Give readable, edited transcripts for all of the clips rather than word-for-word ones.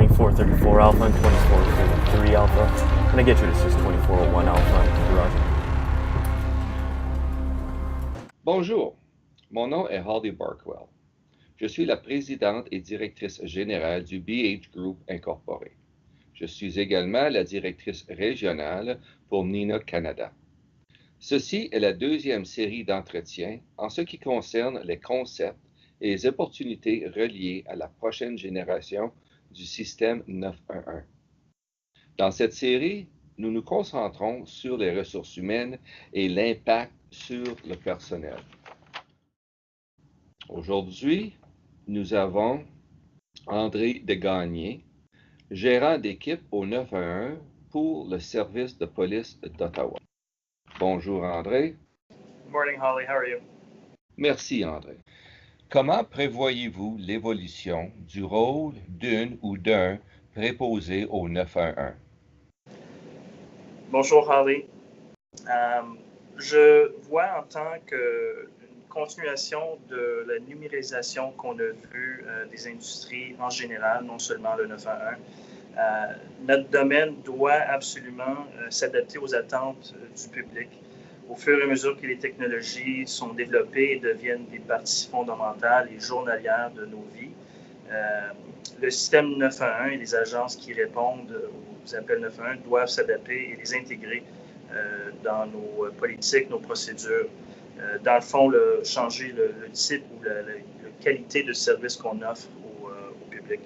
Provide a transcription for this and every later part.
2434 Alpha and 2433 Alpha. Can I get you to Sys 2401 Alpha? Roger. Bonjour, mon nom est Holly Barkwell. Je suis la présidente et directrice générale du BH Group Incorporé. Je suis également la directrice régionale pour NINA Canada. Ceci est la deuxième série d'entretiens en ce qui concerne les concepts et les opportunités reliées à la prochaine génération du système 911. Dans cette série, nous nous concentrons sur les ressources humaines et l'impact sur le personnel. Aujourd'hui, nous avons André Desgagnés, gérant d'équipe au 911 pour le service de police d'Ottawa. Bonjour André. Good morning, Holly. How are you? Merci André. Comment prévoyez-vous l'évolution du rôle d'une ou d'un préposé au 911? Bonjour, Holly. Je vois en tant qu'une continuation de la numérisation qu'on a vue des industries en général, non seulement le 911. Notre domaine doit absolument s'adapter aux attentes du public. Au fur et à mesure que les technologies sont développées et deviennent des parties fondamentales et journalières de nos vies, le système 911 et les agences qui répondent aux appels 911 doivent s'adapter et les intégrer dans nos politiques, nos procédures. Dans le fond, changer le type ou la qualité de service qu'on offre au public.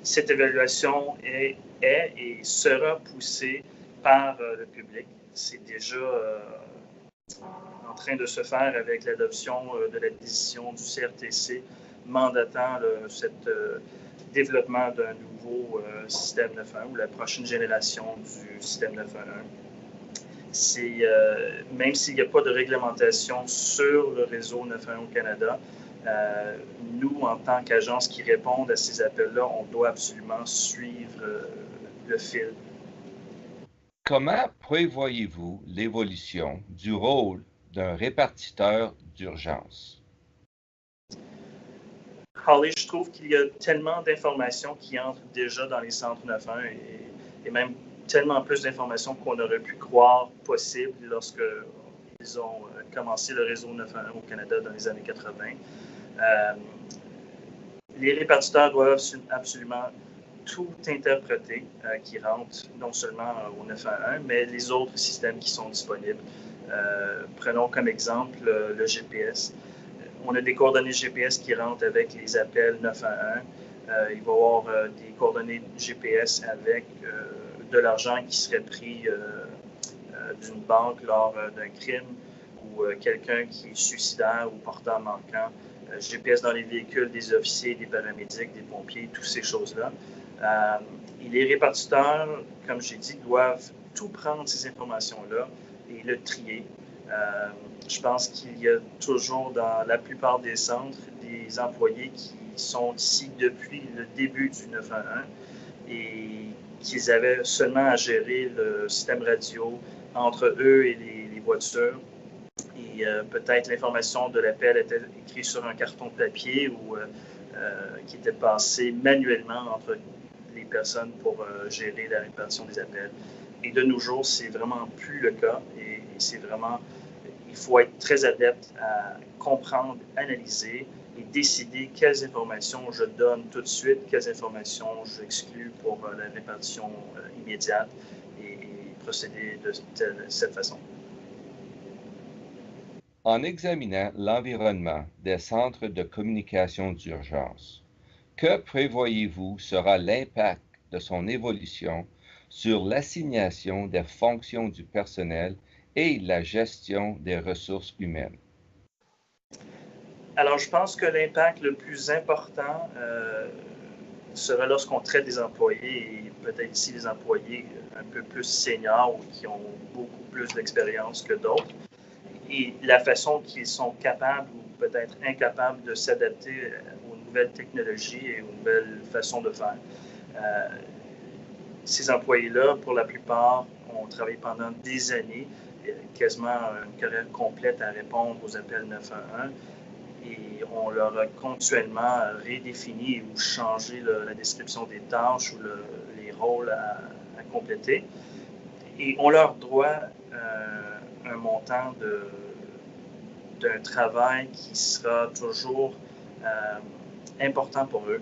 Cette évaluation est et sera poussée par le public. C'est déjà en train de se faire avec l'adoption de la décision du CRTC mandatant ce développement d'un nouveau système 911 ou la prochaine génération du système 911. Même s'il n'y a pas de réglementation sur le réseau 911 au Canada, nous, en tant qu'agence qui répondent à ces appels-là, on doit absolument suivre le fil. Comment prévoyez-vous l'évolution du rôle d'un répartiteur d'urgence? Holly, je trouve qu'il y a tellement d'informations qui entrent déjà dans les centres 911 et même tellement plus d'informations qu'on aurait pu croire possible lorsqu'ils ont commencé le réseau 911 au Canada dans les années 80. Les répartiteurs doivent absolument tout interpréter qui rentre non seulement au 911, mais les autres systèmes qui sont disponibles. Prenons comme exemple le GPS. On a des coordonnées GPS qui rentrent avec les appels 911. Il va y avoir des coordonnées GPS avec de l'argent qui serait pris d'une banque lors d'un crime ou quelqu'un qui est suicidaire ou portant manquant. GPS dans les véhicules des officiers, des paramédics, des pompiers, toutes ces choses-là. Et les répartiteurs, comme j'ai dit, doivent tout prendre ces informations-là et le trier. Je pense qu'il y a toujours dans la plupart des centres des employés qui sont ici depuis le début du 911 et qu'ils avaient seulement à gérer le système radio entre eux et les voitures. Et peut-être l'information de l'appel était écrite sur un carton de papier ou qui était passé manuellement entre les personnes pour gérer la répartition des appels. Et de nos jours, c'est vraiment plus le cas et c'est vraiment, il faut être très adepte à comprendre, analyser et décider quelles informations je donne tout de suite, quelles informations j'exclus pour la répartition immédiate et procéder de cette façon. En examinant l'environnement des centres de communication d'urgence, que prévoyez-vous sera l'impact de son évolution sur l'assignation des fonctions du personnel et la gestion des ressources humaines? Alors, je pense que l'impact le plus important sera lorsqu'on traite des employés, et peut-être ici des employés un peu plus seniors ou qui ont beaucoup plus d'expérience que d'autres, et la façon qu'ils sont capables ou peut-être incapables de s'adapter aux nouvelles technologies et aux nouvelles façons de faire. Ces employés-là, pour la plupart, ont travaillé pendant des années, quasiment une carrière complète à répondre aux appels 911. et on leur a continuellement redéfini ou changé la description des tâches ou les rôles à compléter. Et on leur doit un montant d'un travail qui sera toujours important pour eux.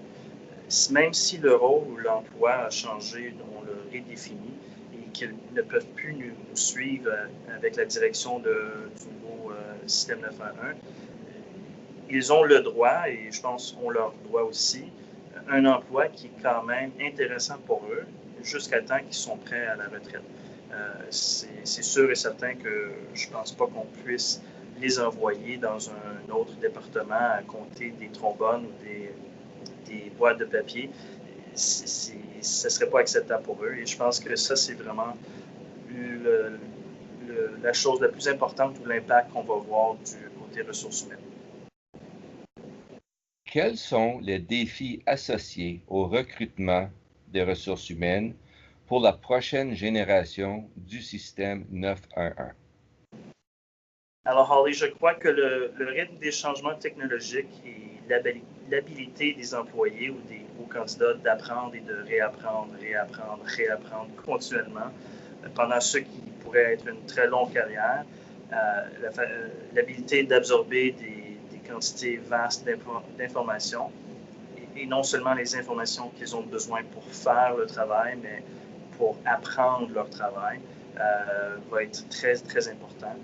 Même si le rôle ou l'emploi a changé, on le redéfinit et qu'ils ne peuvent plus nous suivre avec la direction du nouveau système 911, ils ont le droit, et je pense qu'on leur doit aussi, un emploi qui est quand même intéressant pour eux jusqu'à temps qu'ils sont prêts à la retraite. C'est sûr et certain que je ne pense pas qu'on puisse les envoyer dans un autre département à compter des trombones ou des boîtes de papier. Ce ne serait pas acceptable pour eux. Et je pense que ça, c'est vraiment la chose la plus importante ou l'impact qu'on va voir du côté ressources humaines. Quels sont les défis associés au recrutement des ressources humaines pour la prochaine génération du système 911? Alors, Holly, je crois que le rythme des changements technologiques et l'habilité des employés ou des nouveaux candidats d'apprendre et de réapprendre continuellement pendant ce qui pourrait être une très longue carrière, l'habilité d'absorber des quantités vastes d'informations et non seulement les informations qu'ils ont besoin pour faire le travail, mais pour apprendre leur travail, va être très, très important.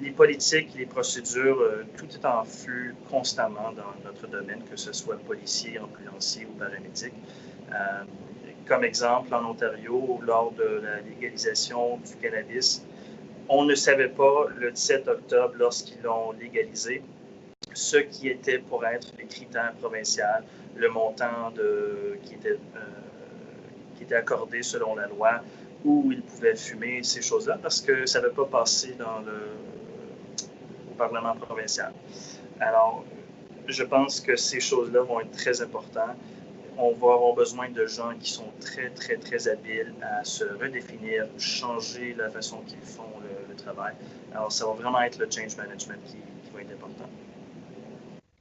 Les politiques, les procédures, tout est en flux constamment dans notre domaine, que ce soit policier, ambulancier ou paramédic. Comme exemple, en Ontario, lors de la légalisation du cannabis, on ne savait pas le 17 octobre, lorsqu'ils l'ont légalisé, ce qui était pour être les critères provinciaux, le montant qui était accordé selon la loi, où ils pouvaient fumer, ces choses-là, parce que ça n'avait pas passé au Parlement provincial. Alors, je pense que ces choses-là vont être très importantes. On va avoir besoin de gens qui sont très, très, très habiles à se redéfinir, changer la façon qu'ils font le travail. Alors, ça va vraiment être le change management qui va être important.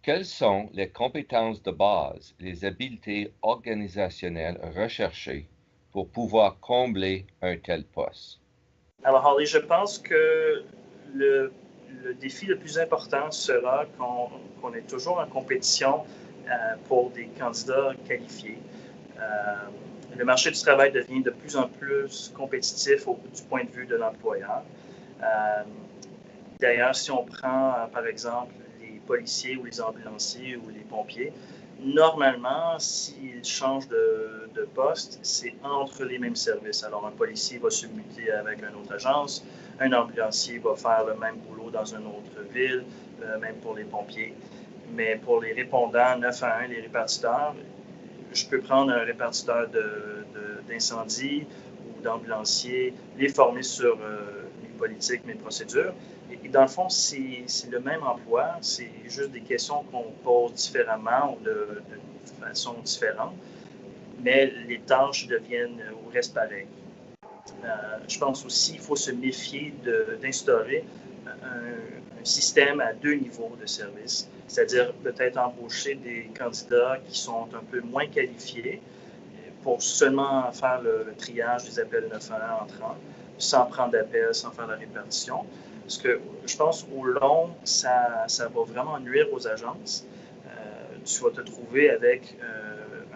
Quelles sont les compétences de base, les habiletés organisationnelles recherchées pour pouvoir combler un tel poste? Alors, Holly, je pense que le défi le plus important sera qu'on est toujours en compétition pour des candidats qualifiés. Le marché du travail devient de plus en plus compétitif du point de vue de l'employeur. D'ailleurs, si on prend, par exemple, les policiers ou les ambulanciers ou les pompiers, normalement, s'ils changent de poste, c'est entre les mêmes services. Alors, un policier va se muter avec une autre agence, un ambulancier va faire le même boulot dans une autre ville, même pour les pompiers. Mais pour les répondants 911, les répartiteurs, je peux prendre un répartiteur d'incendie ou d'ambulancier, les former sur mes politiques, mes procédures. Et dans le fond, c'est le même emploi, c'est juste des questions qu'on pose différemment ou de façon différente, mais les tâches deviennent ou restent pareilles. Je pense aussi qu'il faut se méfier d'instaurer un système à deux niveaux de service, c'est-à-dire peut-être embaucher des candidats qui sont un peu moins qualifiés pour seulement faire le triage des appels 911 entrants, sans prendre d'appels, sans faire la répartition. Parce que je pense au long, ça va vraiment nuire aux agences. Tu vas te trouver avec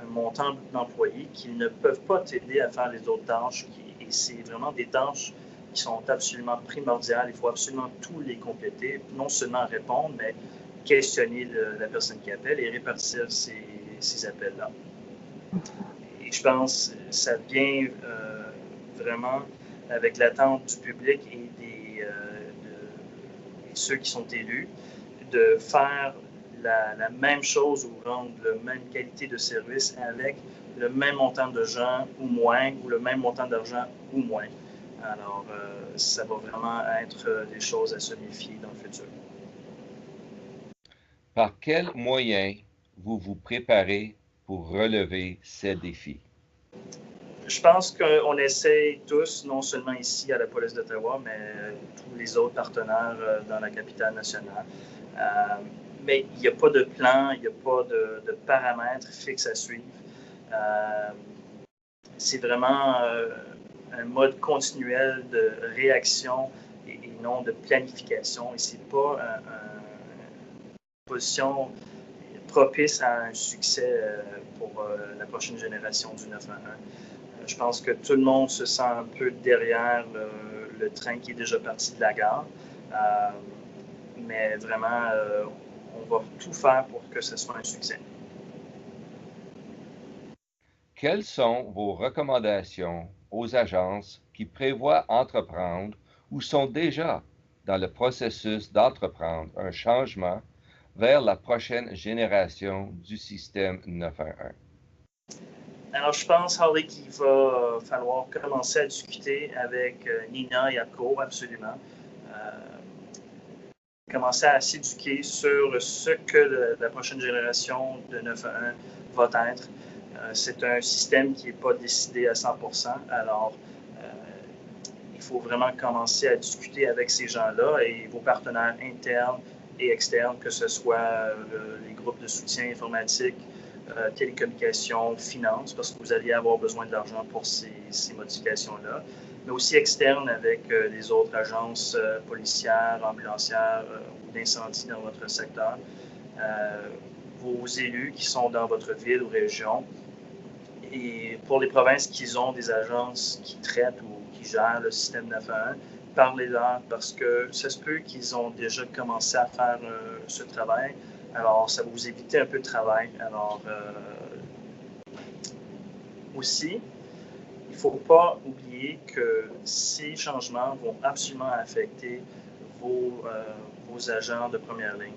un montant d'employés qui ne peuvent pas t'aider à faire les autres tâches. Et c'est vraiment des tâches qui sont absolument primordiales. Il faut absolument tous les compléter, non seulement répondre, mais questionner la personne qui appelle et répartir ces appels-là. Et je pense que ça vient vraiment avec l'attente du public et ceux qui sont élus de faire la même chose ou rendre la même qualité de service avec le même montant de gens ou moins, ou le même montant d'argent ou moins. Alors, ça va vraiment être des choses à se méfier dans le futur. Par quels moyens vous préparez pour relever ces défis? Je pense qu'on essaie tous, non seulement ici à la police d'Ottawa, mais tous les autres partenaires dans la capitale nationale, mais il n'y a pas de plan, il n'y a pas de paramètres fixes à suivre. C'est vraiment un mode continuel de réaction et non de planification. Et ce n'est pas une position propice à un succès pour la prochaine génération du 911. Je pense que tout le monde se sent un peu derrière le train qui est déjà parti de la gare. Mais vraiment, on va tout faire pour que ce soit un succès. Quelles sont vos recommandations aux agences qui prévoient entreprendre ou sont déjà dans le processus d'entreprendre un changement vers la prochaine génération du système 911? Alors, je pense, Holly, qu'il va falloir commencer à discuter avec Nina et APCO, absolument. Commencer à s'éduquer sur ce que la prochaine génération de 911 va être. C'est un système qui n'est pas décidé à 100%. Alors, il faut vraiment commencer à discuter avec ces gens-là et vos partenaires internes et externes, que ce soit les groupes de soutien informatique, télécommunications, finances, parce que vous allez avoir besoin de l'argent pour ces modifications-là, mais aussi externes avec les autres agences policières, ambulancières ou d'incendie dans votre secteur, vos élus qui sont dans votre ville ou région. Et pour les provinces qui ont des agences qui traitent ou qui gèrent le système 911, parlez-leur parce que ça se peut qu'ils ont déjà commencé à faire ce travail. Alors, ça va vous éviter un peu de travail. Alors, aussi, il ne faut pas oublier que ces changements vont absolument affecter vos agents de première ligne.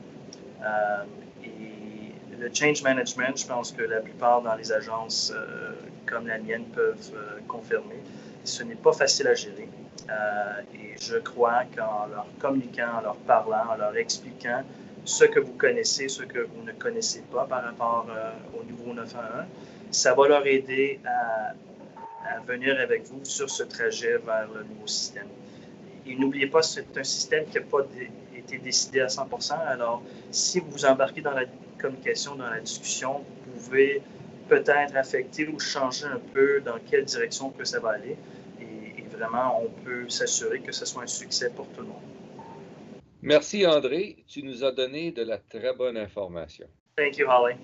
Et le change management, je pense que la plupart dans les agences comme la mienne peuvent confirmer, ce n'est pas facile à gérer. Et je crois qu'en leur communiquant, en leur parlant, en leur expliquant ce que vous connaissez, ce que vous ne connaissez pas par rapport au nouveau 911, ça va leur aider à venir avec vous sur ce trajet vers le nouveau système. Et n'oubliez pas, c'est un système qui n'a pas été décidé à 100%. Alors, si vous embarquez dans la communication, dans la discussion, vous pouvez peut-être affecter ou changer un peu dans quelle direction que ça va aller. Et vraiment, on peut s'assurer que ce soit un succès pour tout le monde. Merci André, tu nous as donné de la très bonne information. Thank you, Holly.